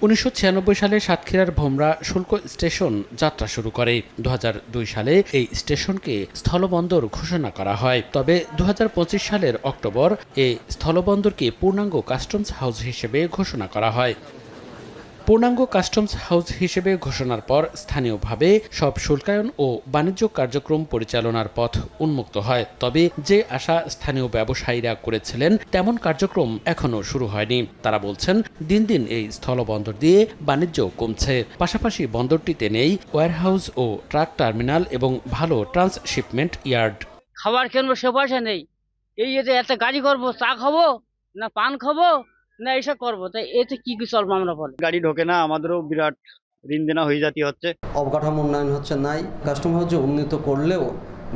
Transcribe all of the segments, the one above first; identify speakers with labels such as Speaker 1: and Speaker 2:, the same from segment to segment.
Speaker 1: 1996 সালে সাতক্ষীরার ভোমরা শুল্ক স্টেশন যাত্রা শুরু করে। 2002 সালে এই স্টেশনকে স্থলবন্দর ঘোষণা করা হয়। তবে 2025 সালের অক্টোবর এই স্থলবন্দরকে পূর্ণাঙ্গ কাস্টমস হাউস হিসেবে ঘোষণা করা হয়। পূর্ণাঙ্গ কাস্টমস হাউস হিসেবে ঘোষণার পর স্থানীয়ভাবে সব শুল্কায়ন ও বাণিজ্য কার্যক্রম পরিচালনার পথ উন্মুক্ত হয়। তবে যে আশা স্থানীয় ব্যবসায়ীরা করেছিলেন তেমন কার্যক্রম এখনও শুরু হয়নি। তারা বলছেন, দিন দিন এই স্থলবন্দর দিয়ে বাণিজ্য কমছে। পাশাপাশি বন্দরটিতে নেই ওয়্যারহাউস ও ট্রাক টার্মিনাল এবং ভালো ট্রান্সশিপমেন্ট ইয়ার্ড।
Speaker 2: খাবার কিনবো সে পয়সা নেই, এই যে এত গাড়ি করবো, চা খাবো না পান খাবো না এইসব করবো, তাই এতে কি কি চলবো আমরা বলি।
Speaker 3: গাড়ি ঢোকে না, আমাদেরও বিরাট ঋণ দেনা হয়ে যাতে হচ্ছে।
Speaker 4: অবকাঠামো উন্নয়ন হচ্ছে নাই, কাস্টমার হাউস উন্নীত করলেও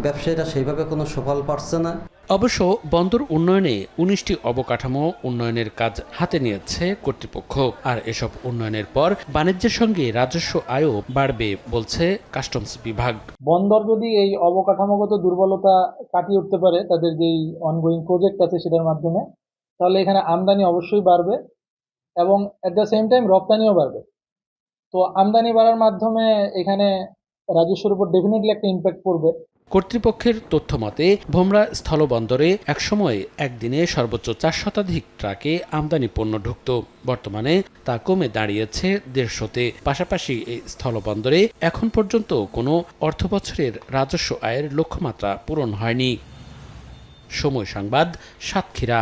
Speaker 4: ব্যবসায়ীরা সেইভাবে কোনো সুফল পাচ্ছে না।
Speaker 1: অবশ্য বন্দর উন্নয়নে 19টি অবকাঠামো উন্নয়নের কাজ হাতে নিয়েছে কর্তৃপক্ষ। আর এসব উন্নয়নের পর বাণিজ্যের সঙ্গে রাজস্ব আয়ও বাড়বে বলছে কাস্টমস বিভাগ।
Speaker 5: বন্দর যদি এই অবকাঠামোগত দুর্বলতা কাটিয়ে উঠতে পারে তাদের যেই অনগোয়িং প্রজেক্ট আছে সেটার মাধ্যমে, তাহলে এখানে আমদানি অবশ্যই বাড়বে এবং এট দ্য সেম টাইম রপ্তানিও বাড়বে। তো আমদানি বাড়ার মাধ্যমে এখানে রাজস্বের উপর ডেফিনেটলি একটা ইম্প্যাক্ট পড়বে।
Speaker 1: কর্তৃপক্ষের তথ্য মতে ভোমরা স্থলবন্দরে একসময় একদিনে সর্বোচ্চ 4 শতাধিক ট্রাকে আমদানি পণ্য ঢুকত। বর্তমানে তা কমে দাঁড়িয়েছে 150-তে। পাশাপাশি এই স্থলবন্দরে এখন পর্যন্ত কোনো অর্থবছরের রাজস্ব আয়ের লক্ষ্যমাত্রা পূরণ হয়নি। সময় সংবাদ, সাতক্ষীরা।